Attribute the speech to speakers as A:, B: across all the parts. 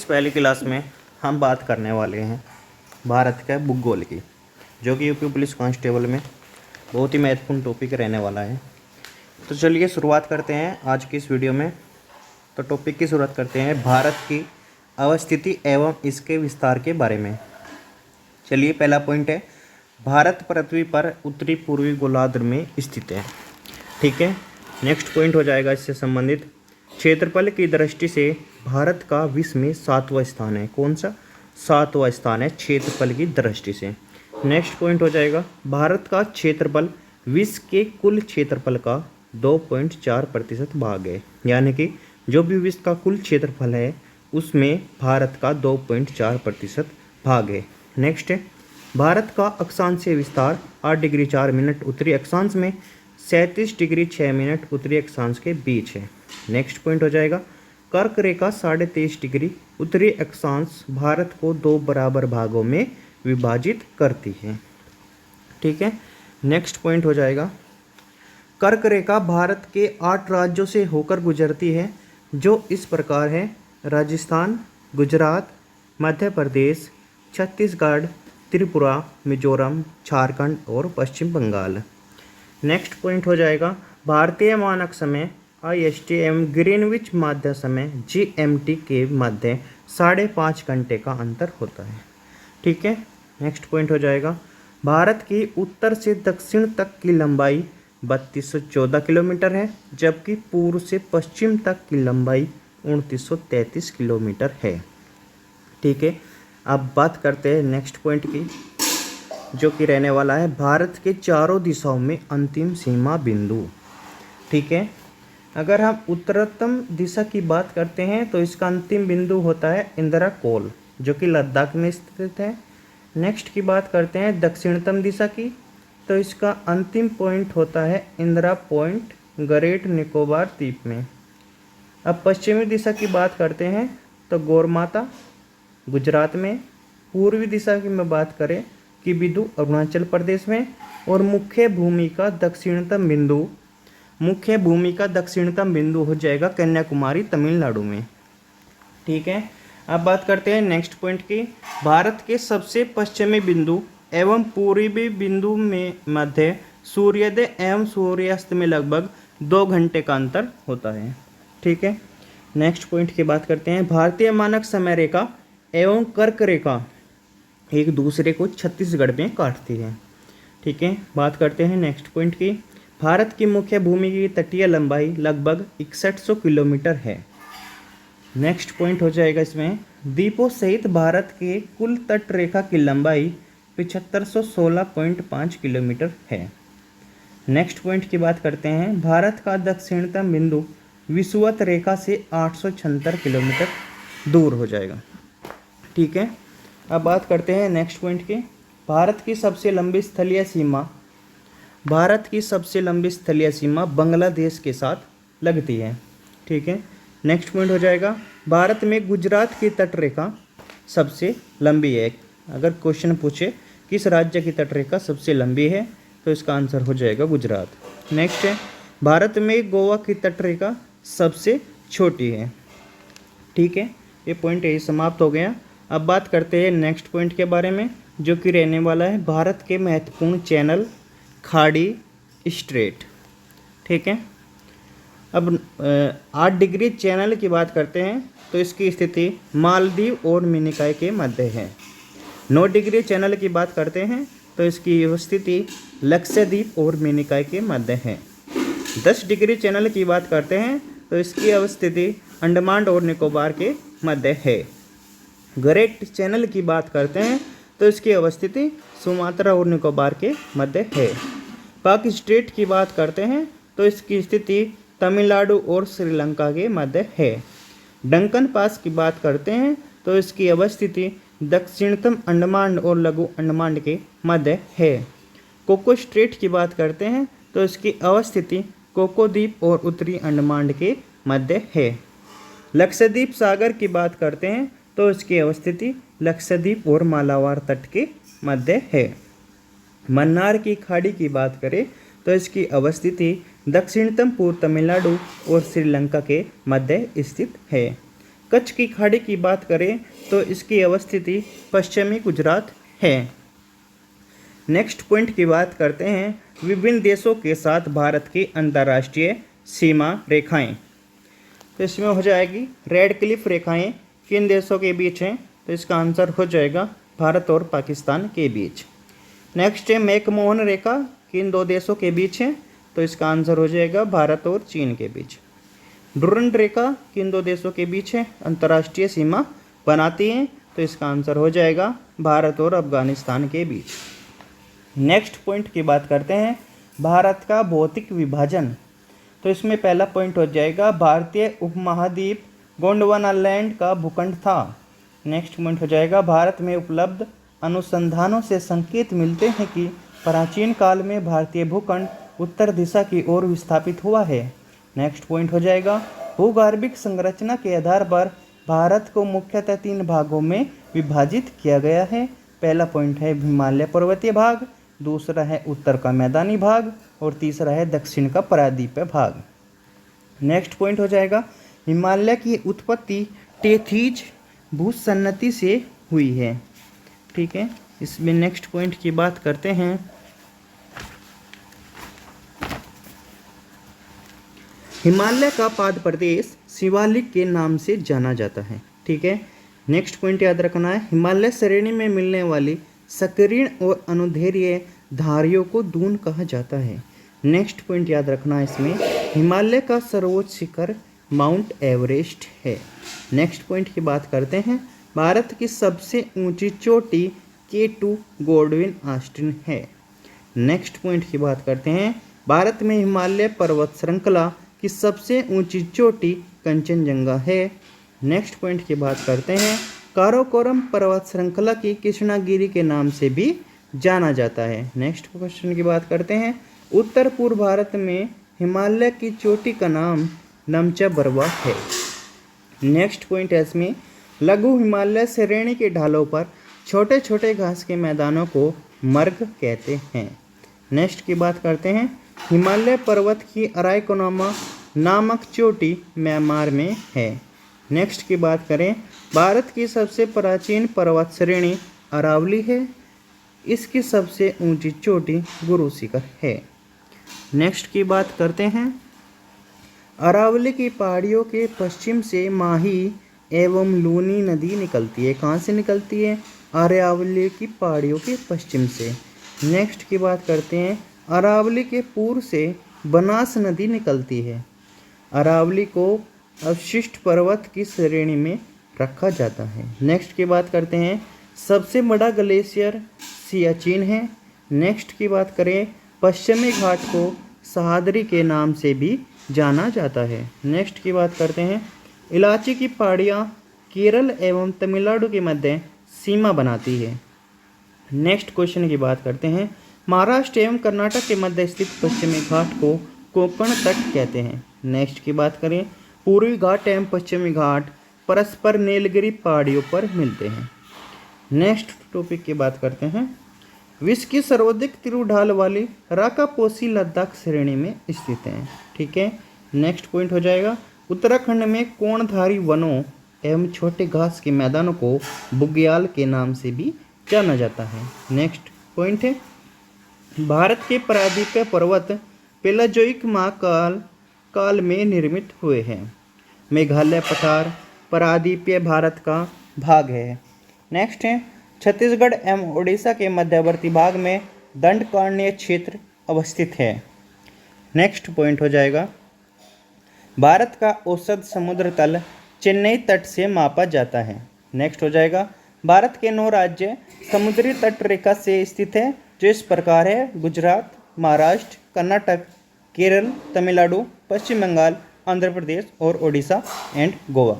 A: इस पहली क्लास में हम बात करने वाले हैं भारत के भूगोल की, जो कि यूपी पुलिस कांस्टेबल में बहुत ही महत्वपूर्ण टॉपिक रहने वाला है। तो चलिए शुरुआत करते हैं आज की इस वीडियो में। तो टॉपिक की शुरुआत करते हैं भारत की अवस्थिति एवं इसके विस्तार के बारे में। चलिए, पहला पॉइंट है, भारत पृथ्वी पर उत्तरी पूर्वी गोलार्ध में स्थित है। ठीक है। नेक्स्ट पॉइंट हो जाएगा इससे संबंधित, क्षेत्रफल की दृष्टि से भारत का विश्व में 7वां स्थान है। कौन सा? 7वां स्थान है क्षेत्रफल की दृष्टि से। नेक्स्ट पॉइंट हो जाएगा, भारत का क्षेत्रफल विश्व के कुल क्षेत्रफल का 2.4% भाग है। यानी कि जो भी विश्व का कुल क्षेत्रफल है उसमें भारत का 2.4% भाग है। नेक्स्ट है, भारत का अक्षांशीय विस्तार 8 डिग्री 4 मिनट उत्तरी अक्षांश में 37 डिग्री 6 मिनट उत्तरी अक्षांश के बीच है। नेक्स्ट पॉइंट हो जाएगा, कर्क रेखा 23.5 डिग्री उत्तरी अक्षांश भारत को 2 बराबर भागों में विभाजित करती है। ठीक है। नेक्स्ट पॉइंट हो जाएगा, कर्क रेखा भारत के 8 राज्यों से होकर गुजरती है, जो इस प्रकार है: राजस्थान, गुजरात, मध्य प्रदेश, छत्तीसगढ़, त्रिपुरा, मिजोरम, झारखंड और पश्चिम बंगाल। नेक्स्ट पॉइंट हो जाएगा, भारतीय मानक समय IST एवं ग्रीनविच माध्य समय GMT के मध्य 5.5 घंटे का अंतर होता है। ठीक है। नेक्स्ट पॉइंट हो जाएगा, भारत की उत्तर से दक्षिण तक की लंबाई 3214 किलोमीटर है, जबकि पूर्व से पश्चिम तक की लंबाई 2933 किलोमीटर है। ठीक है। अब बात करते हैं नेक्स्ट पॉइंट की, जो कि रहने वाला है भारत के चारों दिशाओं में अंतिम सीमा बिंदु। ठीक है। अगर हम उत्तरतम दिशा की बात करते हैं तो इसका अंतिम बिंदु होता है इंदिरा कोल, जो कि लद्दाख में स्थित है। नेक्स्ट की बात करते हैं दक्षिणतम दिशा की, तो इसका अंतिम पॉइंट होता है इंदिरा पॉइंट, ग्रेट निकोबार द्वीप में। अब पश्चिमी दिशा की बात करते हैं तो गौरमाता गुजरात में, पूर्वी दिशा की मैं बात करें कि बिंदु अरुणाचल प्रदेश में, और मुख्य भूमि का दक्षिणतम बिंदु हो जाएगा कन्याकुमारी तमिलनाडु में। ठीक है। अब बात करते हैं नेक्स्ट पॉइंट की, भारत के सबसे पश्चिमी बिंदु एवं पूर्वी बिंदु में मध्य सूर्योदय एवं सूर्यास्त में लगभग 2 घंटे का अंतर होता है। ठीक है। नेक्स्ट पॉइंट की बात करते हैं, भारतीय मानक समय रेखा एवं कर्क रेखा एक दूसरे को छत्तीसगढ़ में काटती है। ठीक है। बात करते हैं नेक्स्ट पॉइंट की, भारत की मुख्य भूमि की तटीय लंबाई लगभग 6100 किलोमीटर है। नेक्स्ट पॉइंट हो जाएगा इसमें, द्वीपों सहित भारत के कुल तट रेखा की लंबाई 7516.5 किलोमीटर है। नेक्स्ट पॉइंट की बात करते हैं, भारत का दक्षिणतम बिंदु विषुवत रेखा से 876 किलोमीटर दूर हो जाएगा। ठीक है। अब बात करते हैं नेक्स्ट पॉइंट की, भारत की सबसे लंबी स्थलीय सीमा बांग्लादेश के साथ लगती है। ठीक है। नेक्स्ट पॉइंट हो जाएगा, भारत में गुजरात की तटरेखा सबसे लंबी है। अगर क्वेश्चन पूछे किस राज्य की तटरेखा सबसे लंबी है तो इसका आंसर हो जाएगा गुजरात। नेक्स्ट है, भारत में गोवा की तटरेखा सबसे छोटी है। ठीक है। ये पॉइंट यही समाप्त हो गया। अब बात करते हैं नेक्स्ट पॉइंट के बारे में, जो कि रहने वाला है भारत के महत्वपूर्ण चैनल, खाड़ी, स्ट्रेट। ठीक है। अब 8 डिग्री चैनल की बात करते हैं तो इसकी स्थिति मालदीव और मिनिकॉय के मध्य है। 9 डिग्री चैनल की बात करते हैं तो इसकी स्थिति लक्षद्वीप और मिनिकॉय के मध्य है। 10 डिग्री चैनल की बात करते हैं तो इसकी अवस्थिति अंडमान और निकोबार के मध्य है। ग्रेट चैनल की बात करते हैं तो इसकी अवस्थिति सुमात्रा और निकोबार के मध्य है। पाक स्ट्रेट की बात करते हैं तो इसकी स्थिति तमिलनाडु और श्रीलंका के मध्य है। डंकन पास की बात करते हैं तो इसकी अवस्थिति दक्षिणतम अंडमान और लघु अंडमान के मध्य है। कोको स्ट्रेट की बात करते हैं तो इसकी अवस्थिति कोको द्वीप और उत्तरी अंडमान के मध्य है। लक्षद्वीप सागर की बात करते हैं तो इसकी अवस्थिति लक्षद्वीप और मालाबार तट के मध्य है। मन्नार की खाड़ी की बात करें तो इसकी अवस्थिति दक्षिणतम पूर्व तमिलनाडु और श्रीलंका के मध्य स्थित है। कच्छ की खाड़ी की बात करें तो इसकी अवस्थिति पश्चिमी गुजरात है। नेक्स्ट पॉइंट की बात करते हैं, विभिन्न देशों के साथ भारत की अंतर्राष्ट्रीय सीमा रेखाएं। तो इसमें हो जाएगी रेड क्लिफ रेखाएं किन देशों के बीच हैं, तो इसका आंसर हो जाएगा भारत और पाकिस्तान के बीच। नेक्स्ट है मैकमोहन रेखा किन दो देशों के बीच है, तो इसका आंसर हो जाएगा भारत और चीन के बीच। डुरंड रेखा किन दो देशों के बीच है, अंतर्राष्ट्रीय सीमा बनाती है, तो इसका आंसर हो जाएगा भारत और अफगानिस्तान के बीच। नेक्स्ट पॉइंट की बात करते हैं, भारत का भौतिक विभाजन। तो इसमें पहला पॉइंट हो जाएगा भारतीय उपमहाद्वीप गोंडवाना लैंड का भूखंड था। नेक्स्ट पॉइंट हो जाएगा भारत में उपलब्ध अनुसंधानों से संकेत मिलते हैं कि प्राचीन काल में भारतीय भूखंड उत्तर दिशा की ओर विस्थापित हुआ है। नेक्स्ट पॉइंट हो जाएगा भूगर्भिक संरचना के आधार पर भारत को मुख्यतः 3 भागों में विभाजित किया गया है। पहला पॉइंट है हिमालय पर्वतीय भाग, दूसरा है उत्तर का मैदानी भाग और तीसरा है दक्षिण का प्रायद्वीपीय भाग। नेक्स्ट पॉइंट हो जाएगा हिमालय की उत्पत्ति टेथीज भूसन्नति से हुई है। ठीक है, इसमें नेक्स्ट पॉइंट की बात करते हैं, हिमालय का पाद प्रदेश शिवालिक के नाम से जाना जाता है। ठीक है, नेक्स्ट पॉइंट याद रखना है, हिमालय श्रेणी में मिलने वाली संकीर्ण और अनुदैर्ध्य धारियों को दून कहा जाता है। नेक्स्ट पॉइंट याद रखना है, इसमें हिमालय का सर्वोच्च शिखर माउंट एवरेस्ट है। नेक्स्ट पॉइंट की बात करते हैं, भारत की सबसे ऊंची चोटी K2 गॉडविन ऑस्टिन है। नेक्स्ट पॉइंट की बात करते हैं, भारत में हिमालय पर्वत श्रृंखला की सबसे ऊंची चोटी कंचनजंगा है। नेक्स्ट पॉइंट की बात करते हैं, काराकोरम पर्वत श्रृंखला की कृष्णागिरी के नाम से भी जाना जाता है। नेक्स्ट क्वेश्चन की बात करते हैं, उत्तर पूर्व भारत में हिमालय की चोटी का नाम नमचा बरवा है। नेक्स्ट पॉइंट है, इसमें लघु हिमालय श्रेणी के ढालों पर छोटे छोटे घास के मैदानों को मर्ग कहते हैं। नेक्स्ट की बात करते हैं, हिमालय पर्वत की अराइकोनामा नामक चोटी म्यांमार में है। नेक्स्ट की बात करें, भारत की सबसे प्राचीन पर्वत श्रेणी अरावली है, इसकी सबसे ऊंची चोटी गुरु शिखर है। नेक्स्ट की बात करते हैं, अरावली की पहाड़ियों के पश्चिम से माही एवं लूनी नदी निकलती है। कहाँ से निकलती है? अरावली की पहाड़ियों के पश्चिम से। नेक्स्ट की बात करते हैं, अरावली के पूर्व से बनास नदी निकलती है। अरावली को अवशिष्ट पर्वत की श्रेणी में रखा जाता है। नेक्स्ट की बात करते हैं, सबसे बड़ा ग्लेशियर सियाचिन है। नेक्स्ट की बात करें, पश्चिमी घाट को सहादरी के नाम से भी जाना जाता है। नेक्स्ट की बात करते हैं, इलाची की पहाड़ियाँ केरल एवं तमिलनाडु के मध्य सीमा बनाती है। नेक्स्ट क्वेश्चन की बात करते हैं, महाराष्ट्र एवं कर्नाटक के मध्य स्थित पश्चिमी घाट को कोंकण तट कहते हैं। नेक्स्ट की बात करें, पूर्वी घाट एवं पश्चिमी घाट परस्पर नीलगिरी पहाड़ियों पर मिलते हैं। नेक्स्ट टॉपिक की बात करते हैं, विश्व की सर्वाधिक तीव्र ढाल वाली राकापोसी लद्दाख श्रेणी में स्थित है। ठीक है, नेक्स्ट पॉइंट हो जाएगा, उत्तराखंड में कोणधारी वनों एवं छोटे घास के मैदानों को बुग्याल के नाम से भी जाना जाता है। नेक्स्ट पॉइंट है, भारत के प्रायद्वीपीय पर्वत पेलाजोइक काल में निर्मित हुए हैं। मेघालय पठार प्रायद्वीपीय भारत का भाग है। नेक्स्ट है, छत्तीसगढ़ एवं उड़ीसा के मध्यवर्ती भाग में दंडकारण्य क्षेत्र अवस्थित है। नेक्स्ट पॉइंट हो जाएगा, भारत का औसत समुद्र तल चेन्नई तट से मापा जाता है। नेक्स्ट हो जाएगा, भारत के 9 राज्य समुद्री तट रेखा से स्थित है, जो इस प्रकार है, गुजरात, महाराष्ट्र, कर्नाटक, केरल, तमिलनाडु, पश्चिम बंगाल, आंध्र प्रदेश और ओडिशा एंड गोवा।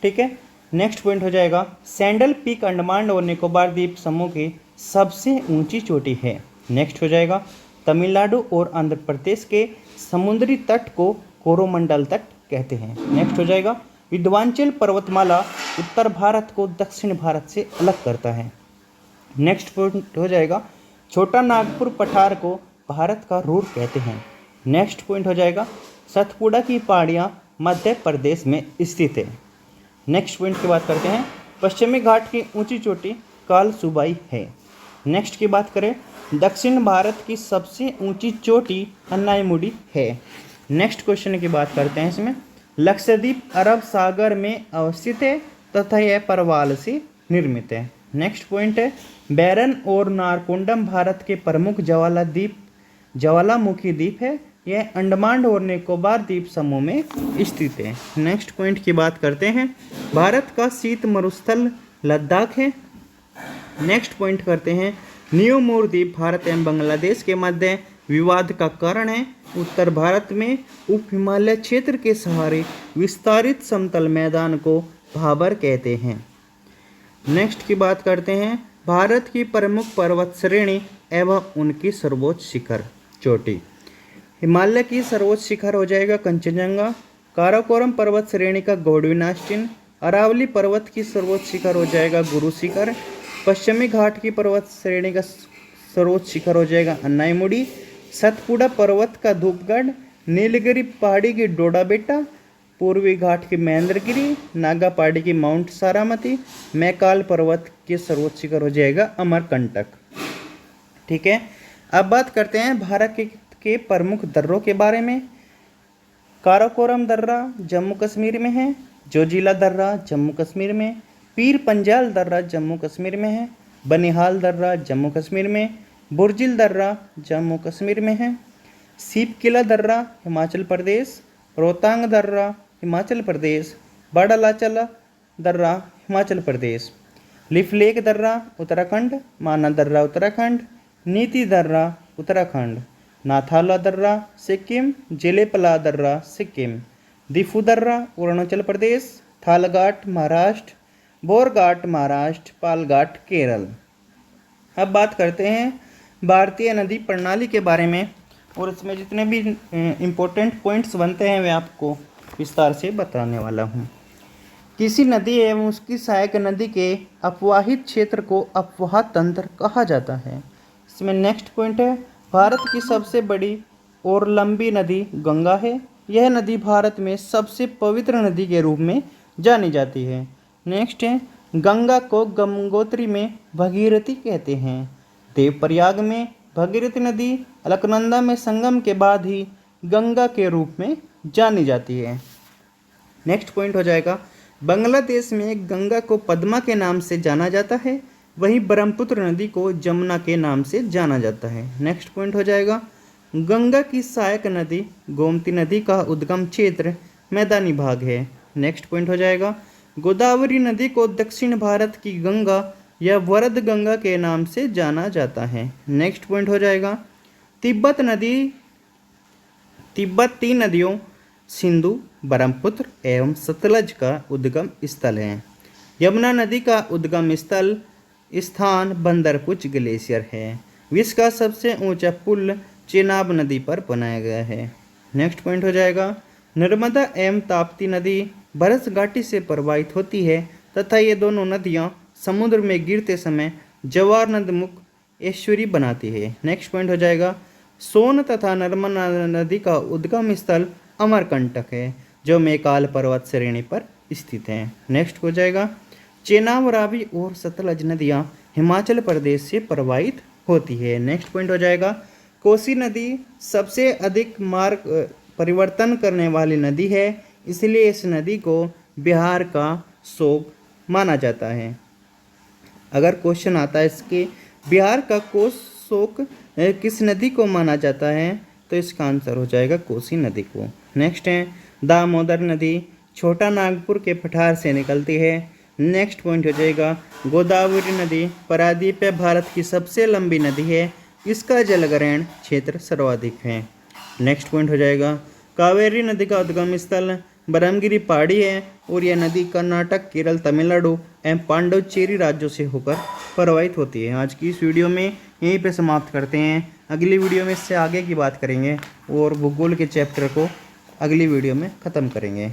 A: ठीक है, नेक्स्ट पॉइंट हो जाएगा, सैंडल पीक अंडमान और निकोबार द्वीप समूह की सबसे ऊंची चोटी है। नेक्स्ट हो जाएगा, तमिलनाडु और आंध्र प्रदेश के समुद्री तट को कोरोमंडल तट कहते हैं। नेक्स्ट हो जाएगा, विंध्याचल पर्वतमाला उत्तर भारत को दक्षिण भारत से अलग करता है। नेक्स्ट पॉइंट हो जाएगा, छोटा नागपुर पठार को भारत का रूर कहते हैं। नेक्स्ट पॉइंट हो जाएगा, सतपुड़ा की पहाड़ियाँ मध्य प्रदेश में स्थित है। नेक्स्ट पॉइंट की बात करते हैं, पश्चिमी घाट की ऊंची चोटी कालसुबाई है। नेक्स्ट की बात करें, दक्षिण भारत की सबसे ऊंची चोटी अन्नायमुडी है। नेक्स्ट क्वेश्चन की बात करते हैं इसमें, लक्षद्वीप अरब सागर में अवस्थित है तथा यह परवाल से निर्मित है। नेक्स्ट पॉइंट है, बैरन और नारकोंडम भारत के प्रमुख ज्वालामुखी द्वीप है। यह अंडमान और निकोबार द्वीप समूह में स्थित है। नेक्स्ट पॉइंट की बात करते हैं, भारत का शीत मरुस्थल लद्दाख है। नेक्स्ट पॉइंट करते हैं, न्यूमोर द्वीप भारत एवं बांग्लादेश के मध्य विवाद का कारण है। उत्तर भारत में उप हिमालय क्षेत्र के सहारे विस्तारित समतल मैदान को भाबर कहते हैं। नेक्स्ट की बात करते हैं, भारत की प्रमुख पर्वत श्रेणी एवं उनकी सर्वोच्च शिखर चोटी। हिमालय की सर्वोच्च शिखर हो जाएगा कंचनजंगा। काराकोरम पर्वत श्रेणी का गौड़विनाश चिन्ह। अरावली पर्वत की सर्वोच्च शिखर हो जाएगा गुरु शिखर। पश्चिमी घाट की पर्वत श्रेणी का सर्वोच्च शिखर हो जाएगा अन्नायमुडी। सतपुड़ा पर्वत का धूपगढ़। नीलगिरी पहाड़ी की डोडा बेटा। पूर्वी घाट की महेंद्रगिरी। नागा पहाड़ी की माउंट सारामती। मैकाल पर्वत के सर्वोच्च शिखर हो जाएगा अमरकंटक। ठीक है, अब बात करते हैं भारत के प्रमुख दर्रों के बारे में। काराकोरम दर्रा जम्मू कश्मीर में है। जोजिला दर्रा जम्मू कश्मीर में। पीर पंजाल दर्रा जम्मू कश्मीर में है। बनिहाल दर्रा जम्मू कश्मीर में। बुर्जिल दर्रा जम्मू कश्मीर में है। सीप किला दर्रा हिमाचल प्रदेश। रोहतांग दर्रा हिमाचल प्रदेश। बाड़ालाचला दर्रा हिमाचल प्रदेश। लिफलेक दर्रा उत्तराखंड। माना दर्रा उत्तराखंड। नीति दर्रा उत्तराखंड। नाथाला दर्रा सिक्किम। जेलेपला दर्रा सिक्किम। दिफू दर्रा अरुणाचल प्रदेश। थालघाट महाराष्ट्र। बोरघाट महाराष्ट्र। पालघाट केरल। अब बात करते हैं भारतीय नदी प्रणाली के बारे में, और इसमें जितने भी इम्पोर्टेंट पॉइंट्स बनते हैं वे आपको विस्तार से बताने वाला हूँ। किसी नदी एवं उसकी सहायक नदी के अपवाहित क्षेत्र को अपवाह तंत्र कहा जाता है। इसमें नेक्स्ट पॉइंट है, भारत की सबसे बड़ी और लंबी नदी गंगा है। यह नदी भारत में सबसे पवित्र नदी के रूप में जानी जाती है। नेक्स्ट है, गंगा को गंगोत्री में भगीरथी कहते हैं। देवप्रयाग में भगीरथी नदी अलकनंदा में संगम के बाद ही गंगा के रूप में जानी जाती है। नेक्स्ट पॉइंट हो जाएगा, बांग्लादेश में गंगा को पद्मा के नाम से जाना जाता है, वहीं ब्रह्मपुत्र नदी को जमुना के नाम से जाना जाता है। नेक्स्ट पॉइंट हो जाएगा, गंगा की सहायक नदी गोमती नदी का उद्गम क्षेत्र मैदानी भाग है। नेक्स्ट पॉइंट हो जाएगा, गोदावरी नदी को दक्षिण भारत की गंगा या वरद गंगा के नाम से जाना जाता है। नेक्स्ट पॉइंट हो जाएगा, तिब्बत तीन नदियों सिंधु, ब्रह्मपुत्र एवं सतलज का उद्गम स्थल है। यमुना नदी का उद्गम स्थान बंदरपुच ग्लेशियर है। विश्व का सबसे ऊंचा पुल चेनाब नदी पर बनाया गया है। नेक्स्ट पॉइंट हो जाएगा, नर्मदा एवं ताप्ती नदी भरत घाटी से प्रवाहित होती है तथा ये दोनों नदियां समुद्र में गिरते समय जवार नदमुख एश्वरी बनाती है। नेक्स्ट पॉइंट हो जाएगा, सोन तथा नर्मदा नदी का उद्गम स्थल अमरकंटक है जो मैकाल पर्वत श्रेणी पर स्थित है। नेक्स्ट हो जाएगा, चेनाब, रावी और सतलज नदियां हिमाचल प्रदेश से प्रवाहित होती है। नेक्स्ट पॉइंट हो जाएगा, कोसी नदी सबसे अधिक मार्ग परिवर्तन करने वाली नदी है, इसलिए इस नदी को बिहार का शोक माना जाता है। अगर क्वेश्चन आता है इसके बिहार का कोस शोक किस नदी को माना जाता है, तो इसका आंसर हो जाएगा कोसी नदी को। नेक्स्ट है, दामोदर नदी छोटा नागपुर के पठार से निकलती है। नेक्स्ट पॉइंट हो जाएगा, गोदावरी नदी प्रायद्वीप भारत की सबसे लंबी नदी है, इसका जलग्रहण क्षेत्र सर्वाधिक है। नेक्स्ट पॉइंट हो जाएगा, कावेरी नदी का उद्गम स्थल ब्रह्मगिरी पहाड़ी है और यह नदी कर्नाटक, केरल, तमिलनाडु एवं पांडुचेरी राज्यों से होकर प्रवाहित होती है। आज की इस वीडियो में यहीं पे समाप्त करते हैं। अगली वीडियो में इससे आगे की बात करेंगे और भूगोल के चैप्टर को अगली वीडियो में ख़त्म करेंगे।